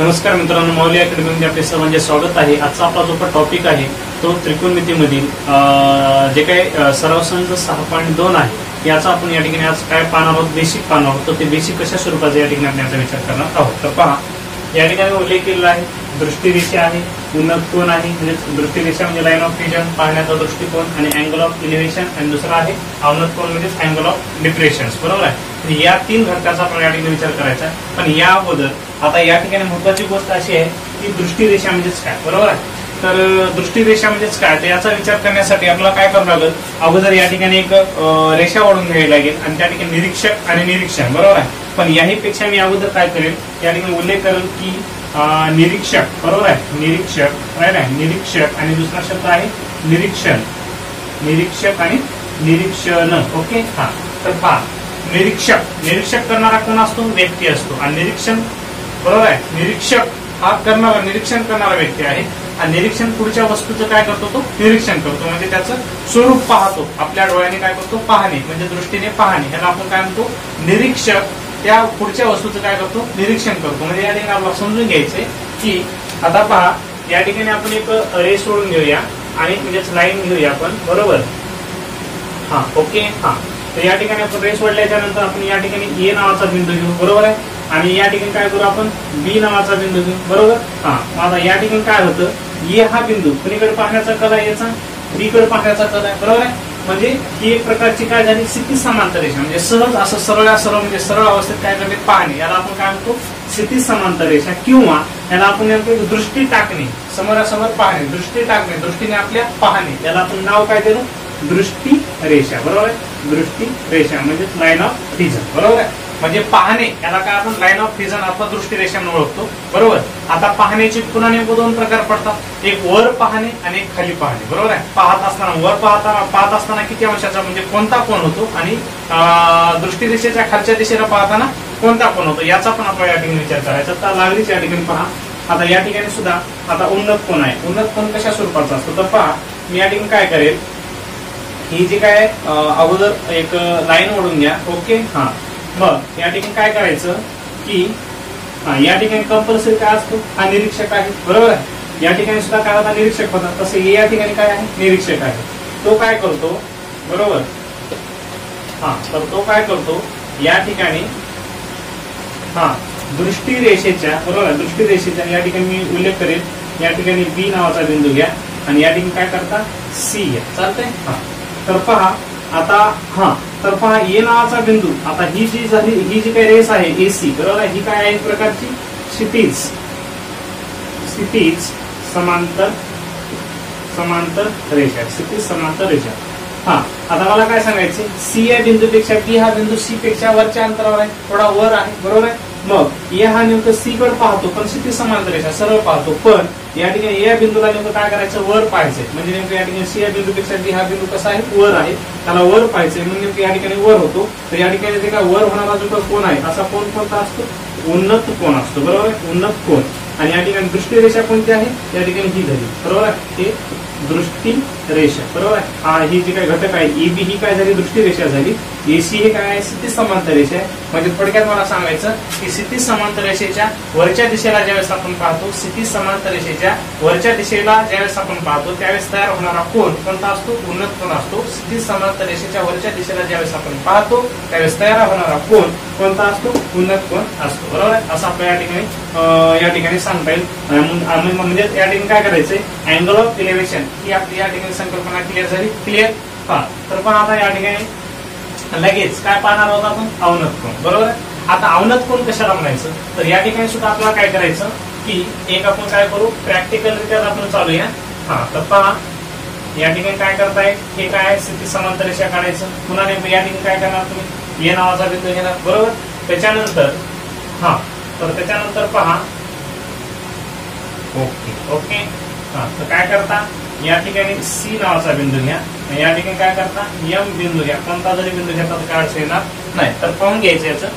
नमस्कार मित्रांनो, मौली अकॅडमीमध्ये आपले सर्वांचे स्वागत आहे। आजचा आपला जो टॉपिक आहे तो त्रिकोणमितीमधील जे काही सराव संच 6.2 आहे याचा आपण या ठिकाणी आज काय पाहणार आहोत, बेसिक पाहणार आहोत। तर ते बेसिक कशा स्वरूपाचे या ठिकाणी आपण याचा विचार करणार आहोत। तर पहा, या ठिकाणी उल्लेख केलेला आहे दृष्टिरेषा आहे, उन्नत कोन आहे, म्हणजे दृष्टिरेषा म्हणजे लाईन ऑफ विजन, पाहण्याचा दृष्टिकोन, आणि अँगल ऑफ इलिव्हेशन, आणि दुसरा आहे अवनत कोन म्हणजे अँगल ऑफ डिप्रेशन। बरोबर आहे। या तीन घटकाचा आपण या ठिकाणी विचार करायचा। पण या अगोदर आता या ठिकाणी महत्वाची गोष्ट अशी आहे की दृष्टिरेषा म्हणजेच काय, बरोबर आहे। तर दृष्टिरेषा म्हणजेच काय, तर याचा विचार करण्यासाठी आपल्याला काय करावं लागेल, अगोदर या ठिकाणी एक रेषा ओढून घ्यावी लागेल आणि त्या ठिकाणी निरीक्षक आणि निरीक्षण, बरोबर आहे। पण याही पेक्षा मी अगोदर काय करेल, या ठिकाणी उल्लेख करेल की निरीक्षक, बरोबर आहे, निरीक्षक, राईट आहे, निरीक्षक, आणि दुसरा शब्द आहे निरीक्षण, निरीक्षक आणि निरीक्षण। ओके, हा। तर पहा, निरीक्षक करणारा कोण असतो, व्यक्ती असतो, आणि निरीक्षण, बरोबर आहे, निरीक्षक हा करणारा, निरीक्षण करणारा व्यक्ती आहे, आणि निरीक्षण पुढच्या वस्तूचं काय करतो, तो निरीक्षण करतो, म्हणजे त्याचं स्वरूप पाहतो, आपल्या डोळ्याने काय करतो, पाहणे, म्हणजे दृष्टीने पाहणे, ह्याला आपण काय म्हणतो, निरीक्षक त्या पुढच्या वस्तूचं काय करतो, निरीक्षण करतो। म्हणजे या ठिकाणी आपल्याला समजून घ्यायचंय की आता पहा, या ठिकाणी आपण एक रेस सोडून घेऊया आणि म्हणजेच लाईन घेऊया आपण, बरोबर, हा, ओके, हा। तर या ठिकाणी आपण रेस सोडल्याच्या नंतर आपण या ठिकाणी ए नावाचा बिंदू घेऊ, बरोबर आहे, आणि या ठिकाणी काय करू आपण, बी नावाचा बिंदू घेऊ, बरोबर, हा। आता या ठिकाणी काय होतं, ए हा बिंदू कुणीकडे पाहण्याचा कल आहे, याचा बी कडे पाहण्याचा कल आहे, बरोबर आहे। म्हणजे ही एक प्रकारची काय झाली, स्थिती समांतर रेषा, म्हणजे सहज असं सरळ म्हणजे सरळ अवस्थेत काय करते, पाहणे, याला आपण काय म्हणतो, स्थिती समांतर रेषा, किंवा याला आपण नेमकं दृष्टी टाकणे, समोरासमोर पाहणे, दृष्टी टाकणे, दृष्टीने आपल्या पाहणे, याला आपण नाव काय देतो, दृष्टी रेषा, बरोबर आहे। दृष्टी रेषा म्हणजे लाईन ऑफ विजन, बरोबर आहे, म्हणजे पाहणे, याला काय आपण लाईन ऑफ विजन अथवा दृष्टी रेषा म्हणून ओळखतो, बरोबर। आता पाहण्याचे पुन्हा नेमकं दोन प्रकार पडतात, एक वर पाहणे आणि एक खाली पाहणे, बरोबर आहे। पाहत असताना, वर पाहत असताना किती अंशाचा म्हणजे कोणता कोण होतो, आणि दृष्टी रेषेच्या खालच्या दिशेला पाहताना कोणता कोण होतो, याचा पण आपल्याला या ठिकाणी विचार करायचा। तर लागलीच या ठिकाणी पहा, आता या ठिकाणी सुद्धा आता उन्नत कोण आहे, उन्नत कोण कशा स्वरूपाचा असतो, तर पहा, मी या ठिकाणी काय करेल, ही जी काय अगोदर एक लाईन ओढून घ्या, ओके, हा। मग या ठिकाणी काय करायचं की या ठिकाणी कंपल्सरी काय असतो, हा निरीक्षक आहे, बरोबर आहे। या ठिकाणी सुद्धा काय होता, निरीक्षक होता, तसं या ठिकाणी काय आहे, निरीक्षक आहे, तो काय करतो, बरोबर, हा। तर तो काय करतो, या ठिकाणी हा दृष्टी रेषेच्या, बरोबर, दृष्टी रेषेच्या या ठिकाणी मी उल्लेख करेल, या ठिकाणी बी नावाचा बिंदू घ्या आणि या ठिकाणी काय करता, सी घ्या, चालतंय, हा। तर पहा आता, हा, तर पहा ए नावाचा बिंदू, आता ही जी झाली, ही जी काही रेस आहे एसी, बरोबर आहे, ही काय आहे, एक प्रकारची क्षितिज समांतर रेषा, क्षितिज समांतर रेषा, हा। आता मला काय सांगायचे, सी या बिंदूपेक्षा बी हा बिंदू सी पेक्षा वरच्या अंतरावर आहे, थोडा वर आहे, बरोबर आहे। मग ए हा नेमकं सी कडे पाहतो, पण क्षितिज समांतर रेषा सरळ पाहतो, पण या ठिकाणी या बिंदूला नेमकं काय करायचं, वर पाहायचंय, म्हणजे नेमकं या ठिकाणी सी या बिंदूपेक्षा बी हा बिंदू कसा आहे, वर आहे, त्याला वर पाहायचंय, म्हणजे नेमकं या ठिकाणी वर होतो। तर या ठिकाणी जे काय वर होणारा जो कोण आहे, असा कोण कोणता असतो, उन्नत कोण असतो, बरोबर आहे, उन्नत कोण। आणि या ठिकाणी दृष्टी रेषा कोणती आहे, या ठिकाणी ही झाली, बरोबर आहे, हे दृष्टी रेषा, बरोबर आहे। हा, ही जी काही घटक आहे एबी ही काय झाली, दृष्टी रेषा झाली, एसी हे काय आहे, क्षितिज समांतर रेषा आहे। म्हणजे थोडक्यात मला सांगायचं की क्षितिज समांतर रेषेच्या वरच्या दिशेला ज्यावेळेस आपण पाहतो, क्षितिज समांतर रेषेच्या वरच्या दिशेला ज्यावेळेस आपण पाहतो, त्यावेळेस तयार होणारा कोण कोणता असतो, उन्नत कोण असतो। क्षितिज समांतर रेषेच्या वरच्या दिशेला ज्यावेळेस आपण पाहतो, त्यावेळेस तयार होणारा कोण कोणता असतो, उन्नत कोण असतो, बरोबर आहे। असं आपल्या या ठिकाणी सांगता येईल। म्हणजे या ठिकाणी काय करायचंय, अँगल ऑफ इलिव्हेशन ही आपली या ठिकाणी संकल्पना क्लिअर झाली, क्लिअर, हा। तर पण आता या ठिकाणी लगेच काय पाहणार आहोत आपण, अवनत कोण, बरोबर आहे। आता अवनत कोण कशाला म्हणायचं, तर या ठिकाणी सुद्धा आपल्याला काय करायचं की एक आपण काय करू, प्रॅक्टिकल रित्या आपण चालूया, हा। तर पहा, या ठिकाणी काय करताय, हे काय स्थिती समांतर रेषा काढायचं, पुन्हा नेमकं या ठिकाणी काय करणार तुम्ही, ए नावाचा बिंदू घेणार, बरोबर। त्याच्यानंतर हा, तर त्याच्यानंतर पहा, ओके, हा। तर काय करता, या ठिकाणी सी नावाचा बिंदू घ्या, या ठिकाणी काय करता, एम बिंदू घ्या, कोणता जरी बिंदू घेता तर काय अडचण येणार नाही। तर पाहून घ्यायचं याचं,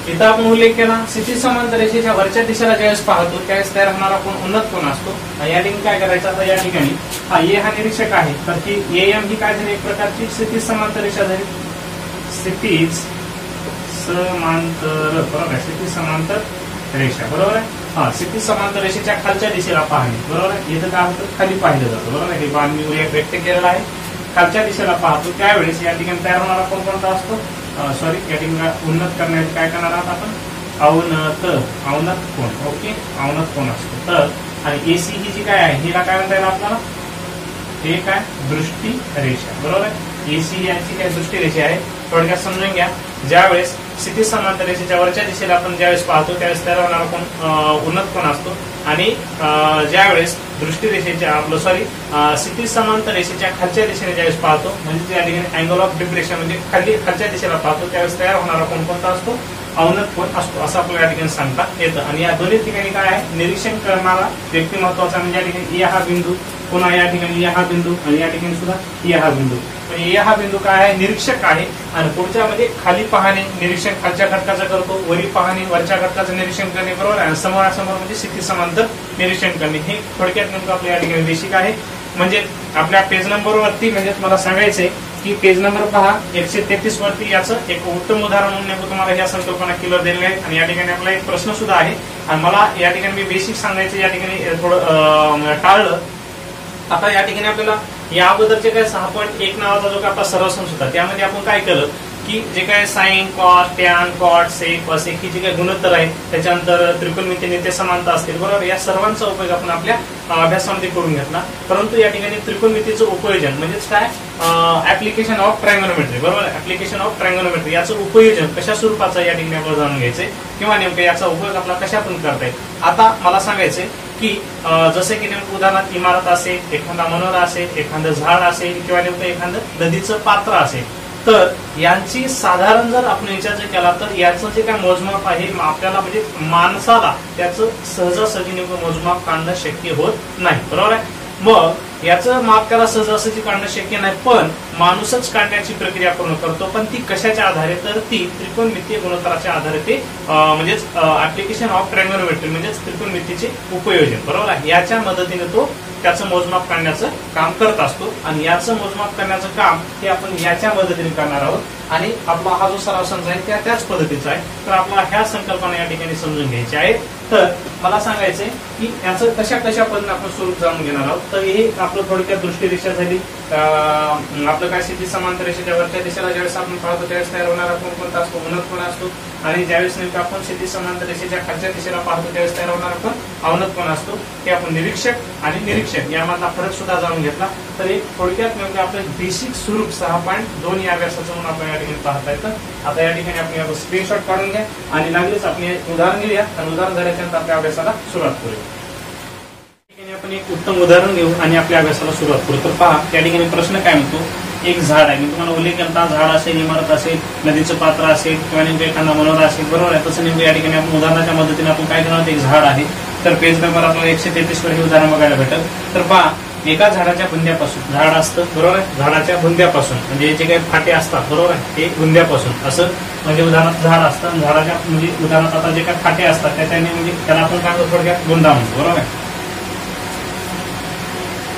इथं आपण उल्लेख केला, क्षितिज समांतर रेषेच्या वरच्या दिशेला ज्यावेळेस पाहतो त्यावेळेस तयार होणारा कोण उन्नत कोण असतो। या ठिकाणी काय करायचं, आता या ठिकाणी हा ए हा निरीक्षक आहे, तर ही एम ही काय झाली, एक प्रकारची क्षितिज समांतर रेषा झाली, क्षितिज समांतर, बरोबर आहे, क्षितिज समांतर रेषा, बरोबर आहे। हा क्षितिज समांतर रेषेच्या खालच्या दिशेला पाहणे, बरोबर आहे. इथं काय होतं, खाली पाहिलं जातं, बरोबर आहे. हे बाण मी व्यक्त केलेला आहे. खालच्या दिशेला पाहतो त्यावेळेस या ठिकाणी तयार होणारा कोण कोणता असतो, सॉरी या ठिकाणी उन्नत करण्याचे काय करणार आहात आपण, अवनत कोण. ओके, अवनत कोण असतो. तर आणि एसी ही जी काय आहे हिला काय म्हणता येईल आपल्याला, हे काय दृष्टी रेषा, बरोबर आहे. एसी याची काय दृष्टी रेषा आहे. थोडक्यात समजून घ्या, ज्यावेळेस क्षितिज समांतर रेषेच्या वरच्या दिशेला आपण ज्यावेळेस पाहतो त्यावेळेस तयार होणारा कोण उन्नत कोण असतो. आणि ज्यावेळेस दृष्टी रेषेच्या आपलं सॉरी क्षितिज समांतर रेषेच्या खालच्या दिशेने ज्यावेळेस पाहतो म्हणजे त्या ठिकाणी अँगल ऑफ डिप्रेशन म्हणजे खालच्या दिशेला पाहतो त्यावेळेस तयार होणारा कोण कोणता असतो, अवनत कोण असतो, असं आपल्याला या ठिकाणी सांगता येतं. आणि या दोन्ही ठिकाणी काय आहे, निरीक्षण करणारा व्यक्ती महत्वाचा म्हणजे या ठिकाणी या हा बिंदू, पुन्हा या ठिकाणी या हा बिंदू आणि या ठिकाणी सुद्धा या हा बिंदू. म्हणजे या हा बिंदू काय आहे, निरीक्षक आहे. आणि पुढच्या म्हणजे खाली पाहणे निरीक्षण खालच्या घटकाचं करतो, वरी पाहणे वरच्या घटकाचं निरीक्षण करणे, बरोबर आहे. समोरासमोर म्हणजे क्षितिज समांतर निरीक्षण करणे. हे थोडक्यात नेमकं आपल्या या ठिकाणी बेसिक आहे. म्हणजे आपल्या पेज नंबर वरती म्हणजे मला सांगायचंय की पेज नंबर पहा 133 वरती याचं एक उत्तम उदाहरण म्हणून नेमकं तुम्हाला ह्या संकल्पना क्लिअर दिलेली आहे. आणि या ठिकाणी आपला एक प्रश्न सुद्धा आहे. आणि मला या ठिकाणी मी बेसिक सांगायचं या ठिकाणी थोडं टाळलं. आता या ठिकाणी आपल्याला या अगोदरचे काय 6.1 नावाचा जो काय आपला सरळसंच होता त्यामध्ये आपण काय केलं की जे काय sine cos tan cot sec cosec ही जे काही गुणोत्तर आहे त्याच्यानंतर त्रिकोणमितीय ते समानता असतील, बरोबर. या सर्वांचा उपयोग आपण आपल्या अभ्यासामध्ये करून घेतला. परंतु या ठिकाणी त्रिकोणमितीचं उपयोजन म्हणजेच काय, ऍप्लिकेशन ऑफ ट्रायगोनोमेट्री, बरोबर. ऍप्लिकेशन ऑफ ट्रायगोनोमेट्री याचं उपयोजन कशा स्वरूपाचं या ठिकाणी आपल्याला जाणून घ्यायचंय किंवा नेमकं याचा उपयोग आपला कशातून करता येईल. आता मला सांगायचंय की जसे की नेमकं उदाहरणार्थ इमारत असेल, एखादा मनोरा असेल, एखादं झाड असेल किंवा नेमकं एखादं नदीचं पात्र असेल, तर यांची साधारण जर आपण विचार केला तर याचं जे काय मोजमाप आहे आपल्याला म्हणजे माणसाला त्याचं सहजासहजी नेमकं मोजमाप काढणं शक्य होत नाही, बरोबर आहे. मग याचं माप त्याला सहजासहजी काढणं शक्य नाही, पण माणूसच काढण्याची प्रक्रिया पूर्ण करतो. पण ती कशाच्या आधारे, तर ती त्रिकोणमितीय गुणोत्तराच्या आधारे ते म्हणजेच ऍप्लिकेशन ऑफ ट्रायगोनोमेट्री म्हणजेच त्रिकोणमितीचे उपयोजन, बरोबर आहे. याच्या मदतीने तो त्याचं मोजमाप करण्याचं काम करत असतो. आणि याचं मोजमाप करण्याचं काम हे आपण याच्या मदतीने करणार आहोत. आणि आपला हा जो सराव संच आहे त्याच पद्धतीचा आहे. तर आपल्याला ह्या संकल्पना या ठिकाणी समजून घ्यायच्या आहेत. तर मला सांगायचंय की याचं कशा पद्धतीने आपण स्वरूप जाणून घेणार आहोत. तर हे आपलं थोडक्यात दृष्टी रेषा झाली. आपलं काय क्षितिज समांतर रेषेच्या वरच्या दिशेला ज्यावेळेस आपण पाहतो त्यावेळेस तयार होणारा कोण कोणता असतो, उन्नत कोण असतो. आणि ज्यावेळेस नेमकं आपण क्षितिज समांतर रेषेच्या खालच्या दिशेला पाहतो त्यावेळेस तयार होणारा कोण, अवनत कोण असतो. हे आपण निरीक्षक आणि निरीक्षक यामधला फरक सुद्धा जाणून घेतला. तर एक थोडक्यात नेमकं आपलं बेसिक स्वरूप 6.2 या व्यासाचं म्हणून आपण या ठिकाणी पाहता येतं. आता या ठिकाणी आपण स्क्रीनशॉट काढून घ्या आणि लागलीच आपण उदाहरण घेऊया. आणि उदाहरण झाल्याच्यानंतर आपल्या अभ्यासाला सुरुवात करूया. आपण एक उत्तम उदाहरण घेऊ आणि आपल्या अभ्यासाला सुरुवात करू. तर पहा त्या ठिकाणी प्रश्न काय म्हणतो, एक झाड आहे. मी तुम्हाला उल्लेख केला, झाड असेल, इमारत असेल, नदीचं पात्र असेल किंवा नेमकं एखादा मनोरा असेल, बरोबर आहे. तसं नेमकं या ठिकाणी आपण उदाहरणाच्या मदतीने आपण काय करणार, एक झाड आहे. तर पेज नंबर आपल्याला 133 वर हे उदाहरण बघायला भेटेल. तर पहा एका झाडाच्या बुंद्यापासून, झाड असतं बरोबर आहे, झाडाच्या बुंद्यापासून म्हणजे जे काही फाटे असतात बरोबर आहे ते बुंद्यापासून असं म्हणजे उदाहरणार्थ झाड असतं, झाडाच्या म्हणजे उदाहरणार्थ आता जे काही फाटे असतात त्याच्याने म्हणजे त्याला आपण काय म्हणतो थोडक्यात बुंदा म्हणतो, बरोबर आहे.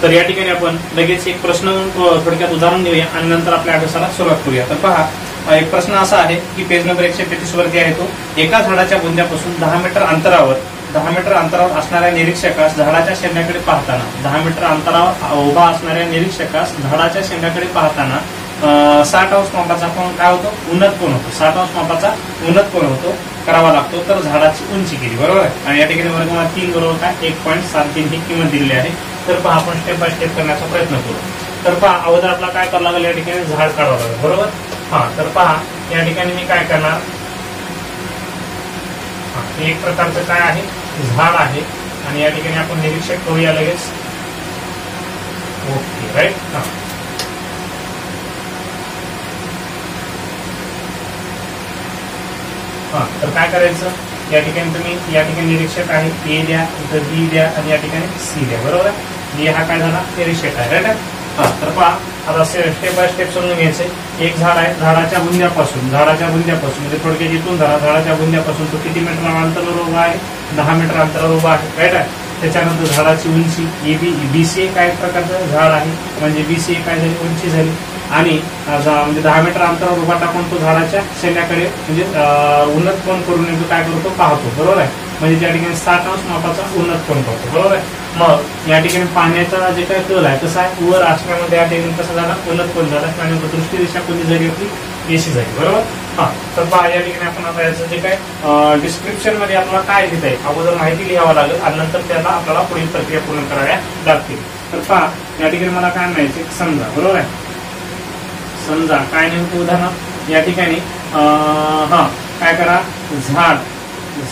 तर या ठिकाणी आपण लगेच एक प्रश्न थोडक्यात उदाहरण घेऊया आणि नंतर आपल्या अभ्यासाला सुरुवात करूया. तर पहा एक प्रश्न असा आहे की पेज नंबर 133 वरती आहे तो, एका झाडाच्या बुंद्यापासून 10 मीटर अंतरावर असणाऱ्या निरीक्षकास झाडाच्या शेंड्याकडे पाहताना 10 मीटर अंतरावर उभा असणाऱ्या निरीक्षकास झाडाच्या शेंड्याकडे पाहताना 60 अंश मापाचा कोण काय होतो, उन्नत कोण होतो, 60 अंश मापाचा उन्नत कोण होतो करावा लागतो. तर झाडाची उंची किती, बरोबर आहे. आणि या ठिकाणी वर्गमुळात 3 बरोबर काय 1.73 ही किंमत दिलेली आहे. तर पहा आपण स्टेप बाय स्टेप करण्याचा प्रयत्न करू. तर पहा अगोदर आपला काय करावं लागेल, या ठिकाणी झाड काढावं लागेल, बरोबर. तर पहा या ठिकाणी मी काय करणार, एक प्रकारचं काय आहे झाड आहे आणि या ठिकाणी आपण निरीक्षक करूया लगेच. Okay right. तर काय करायचं, या ठिकाणी तुम्ही या ठिकाणी निरीक्षक आहे ए द्या, इथं बी द्या आणि या ठिकाणी सी द्या, बरोबर आहे. ए हा काय झाला निरीक्षक आहे, राईट आहे. तर पहा आता स्टेप बाय स्टेप समजून घ्यायचंय. एक झाड आहे, झाडाच्या बुंद्यापासून म्हणजे थोडक्यात इथून झाडाच्या बुंद्यापासून तो किती मीटर अंतरावर उभा आहे, 10 मीटर अंतरावर उभा आहे, राईट आहे. त्याच्यानंतर झाडाची उंची बीसीए काय प्रकारचं झाड आहे म्हणजे बीसीए काय झाली उंची झाली. आणि म्हणजे 10 मीटर अंतरावर उभा टाकून तो झाडाच्या शेंड्याकडे म्हणजे उन्नत कोण करून काय करतो पाहतो, बरोबर आहे. म्हणजे त्या ठिकाणी 60° मापाचा उन्नत कोन पडतो, बरोबर आहे. मग या ठिकाणी पाण्याचा जे काय कल आहे तसा आहे वर असल्यामध्ये या ठिकाणी कसा झाला उन्नत कोन झाला आणि दृष्टी दिशा कोणती झाली आपली एसी झाली, बरोबर. हा तर पहा या ठिकाणी आपण आता याचं जे काय डिस्क्रिप्शन मध्ये आपल्याला काय लिहित आहे अगोदर माहिती लिहावं लागेल आणि नंतर त्याला आपल्याला पुढील प्रक्रिया पूर्ण कराव्या लागतील. तर पहा या ठिकाणी मला काय म्हणायचे समजा, बरोबर आहे. समजा काय नेमकं उदाहरण या ठिकाणी हा काय करा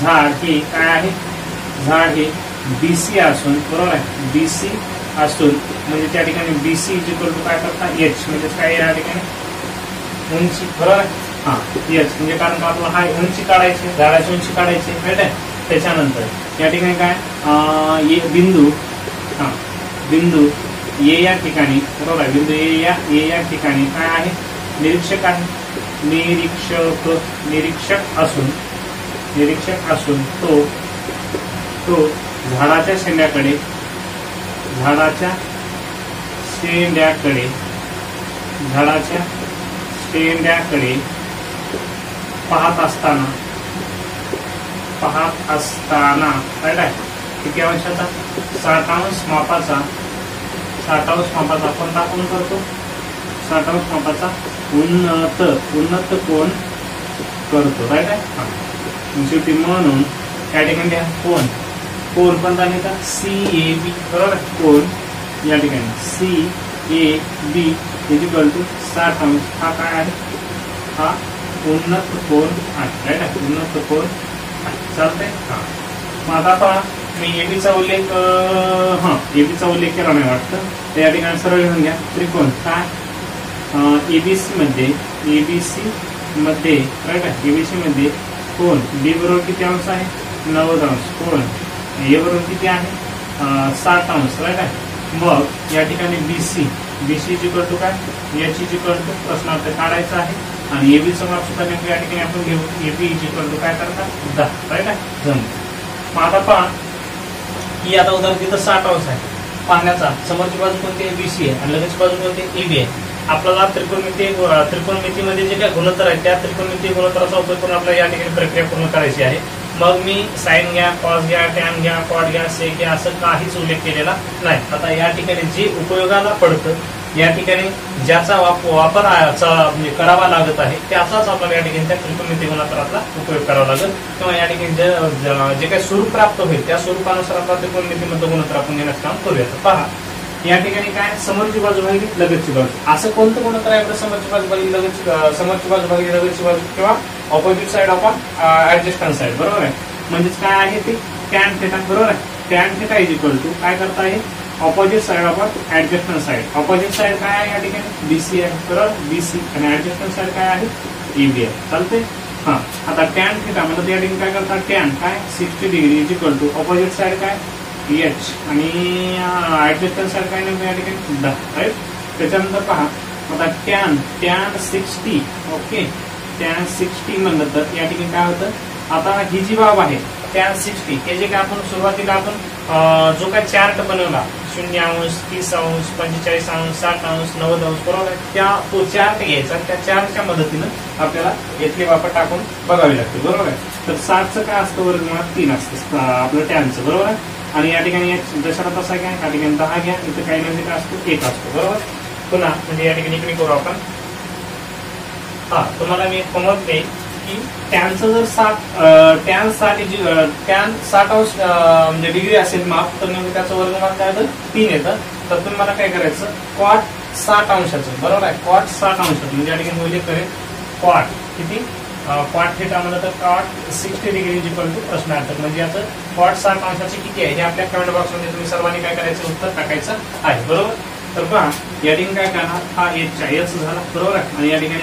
झाड ही काय आहे झाड हे बीसी असून, बरोबर आहे, बीसी असून म्हणजे त्या ठिकाणी बीसी इक्वल टू काय करता एच म्हणजे काय या ठिकाणी उंची, बरोबर आहे. हा एच म्हणजे कारण का आपल्याला हाय उंची काढायची झाडाची उंची काढायची राईट आहे. त्याच्यानंतर या ठिकाणी काय बिंदू हा बिंदू ए या ठिकाणी, बरोबर आहे, बिंदू ए या ठिकाणी काय आहे निरीक्षक आहे. निरीक्षक असून तो झाडाच्या शेंड्याकडे पाहत असताना राईट आहे किती अंशाचा 60° मापाचा कोणता कोन करतो 60° मापाचा उन्नत कोन करतो, राईट आहे. शेवटी म्हणून या ठिकाणी कोन कोणता नाही का CAB, बरोबर आहे. कोन या ठिकाणी CAB इक्वल टू 60° हा काय आहे हा उन्नत कोन आहे, राईट आहे, उन्नत कोन आहे. चालतंय. हा मग आता पहा मी एबीचा उल्लेख केला नाही वाटतं तर या ठिकाणी सरळ लिहून घ्या. त्रिकोण काय एबीसी मध्ये राईट आहे. एबीसी मध्ये कोन बी बरोबर किती अंश आहे 90°. कोन ए बरोबर किती आहे 60° राईट आहे. मग या ठिकाणी बीसी इक्वल टू काय एच इक्वल टू प्रश्नार्थ काढायचा आहे आणि एबीचं माप सुद्धा नेमकं या ठिकाणी आपण घेऊ. एबी इक्वल टू काय करतात 10, राईट आहे. जम मग आता पहा ही आता उदाहरण तिथं 60° आहे. पाहण्याचा समोरची बाजू कोणती आहे बीसी आहे आणि लगेच बाजू कोणती एबी आहे. आपल्याला त्रिकोणमितीमध्ये जे काय गुणोत्तर आहे त्या त्रिकोणमितीय गुणोत्तराचा उपयोग करून आपल्याला या ठिकाणी प्रक्रिया पूर्ण करायची आहे. मग मी साइन घ्या कॉस घ्या टॅन घ्या कॉट घ्या सेक घ्या असं काहीच उल्लेख केलेला नाही. आता या ठिकाणी जे उपयोगाला पडतं या ठिकाणी ज्याचा वापर म्हणजे करावा लागत आहे त्याचाच आपल्याला या ठिकाणी त्या त्रिकोणमितीय गुणोत्तराचा उपयोग करावा लागेल किंवा या ठिकाणी जे काही स्वरूप प्राप्त होईल त्या स्वरूपानुसार आपला त्रिकोणमितीमध्ये गुणोत्तर आपण घेण्याचं काम करूया. पहा या ठिकाणी काय समोरची बाजू भागली लगतची बाजू असं कोणतं गुणोत्तर आहे समोरची बाजू भागली लगतची बाजू किंवा opposite side of adjacent side, बरोबर आहे. म्हणजेच काय आहे ते टॅन थिटा, बरोबर आहे. Tan theta is equal to काय करता आहे opposite side of adjacent side. Opposite side काय आहे या ठिकाणी बीसी आहे, बरोबर. बीसी आणि ऍडजस्टंट साइड काय आहे एबी आहे. चालते. हा आता टॅन थिटा म्हणजे या ठिकाणी काय करता टॅन काय 60° is equal to opposite side काय एच आणि ऍडजस्टंट साइड काय नाही या ठिकाणी 10, राईट. त्याच्यानंतर पहा आता टॅन 60 ओके टॅन 60 म्हणलं तर या ठिकाणी काय होतं आता ही जी बाब आहे टॅन 60 हे जे काय आपण सुरुवातीला आपण जो काय चार्ट बनवला 0°, 30°, 45°, 60°, 90°, बरोबर आहे. तो चार्ट घ्यायचा त्या चार्टच्या मदतीनं आपल्याला इथली वापर टाकून बघावी लागते, बरोबर आहे. तर 60चं काय असतं वर्गमुळात 3 असतं आपलं टॅनचं, बरोबर आहे. आणि या ठिकाणी जशाला तसा घ्या या ठिकाणी 10 घ्या इथं काही म्हणजे काय असतो 1 असतो, बरोबर. पुन्हा म्हणजे या ठिकाणी इकडे करू आपण. हा तुम्हाला मी होमवर्क देईन की टॅनचं जर टॅन 60° म्हणजे डिग्री असेल माप तर नेमकं त्याचं वर्गमान काय होतं 3 येतं. तर तुम्ही मला काय करायचं कॉट 60°, बरोबर आहे. कॉट 60° म्हणजे या ठिकाणी उल्लेख करेल कॉट किती कॉट थिटा म्हणलं तर कॉट 60° इक्वल टू प्रश्नार्थक म्हणजे याचं कॉट 60° किती आहे हे आपल्या कमेंट बॉक्समध्ये तुम्ही सर्वांनी काय करायचं उत्तर टाकायचं आहे, बरोबर. तर पहा या ठिकाणी काय करणार हा एच झाला, बरोबर आहे. आणि या ठिकाणी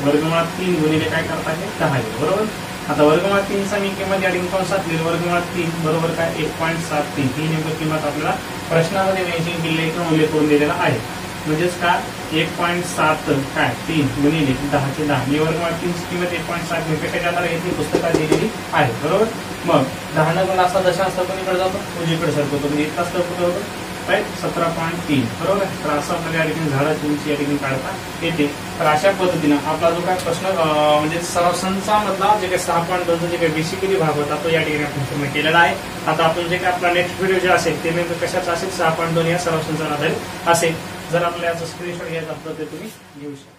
वर्गमुळात 3 गुणिले काय करता आहे 10 आहे, बरोबर. आता वर्गमुळात 3चा मी किंमत या ठिकाणी कंसात लिहिली वर्गमुळात 3 बरोबर काय 1.73 ही नेमकं किंमत आपल्याला प्रश्नामध्ये मेन्शन केलेली किंवा उल्लेख करून दिलेला आहे. म्हणजेच काय 1.7 काय 3 गुणिले 10चे 10 मी वर्गमुळात 3ची किंमत 1.7 त्याच्या आधारे येथे पुस्तकात दिलेली आहे, बरोबर. मग 10 न गुण असा दशांश कोणीकडे जातो उजवीकडे सरकवतो म्हणजे इतका स्तर कुठे होतो राईट 17.3 बरोबर आहे. तर असं आपल्याला या ठिकाणी झाडाची उंची या ठिकाणी काढता येते. तर अशा पद्धतीनं आपला जो काय प्रश्न म्हणजे सराव संचामधला जे काही 6.2 जे काही बेसिकली भाग होता तो या ठिकाणी आपण पूर्ण केलेला आहे. आता आपण जे काही आपला नेक्स्ट व्हिडिओ जे असेल ते नेमकं कशाचं असेल 6.2 या सराव संचावर आधारित असेल. जर आपल्याला याचा स्क्रीनशॉट घ्यायचा असलं तर तुम्ही घेऊ शकता.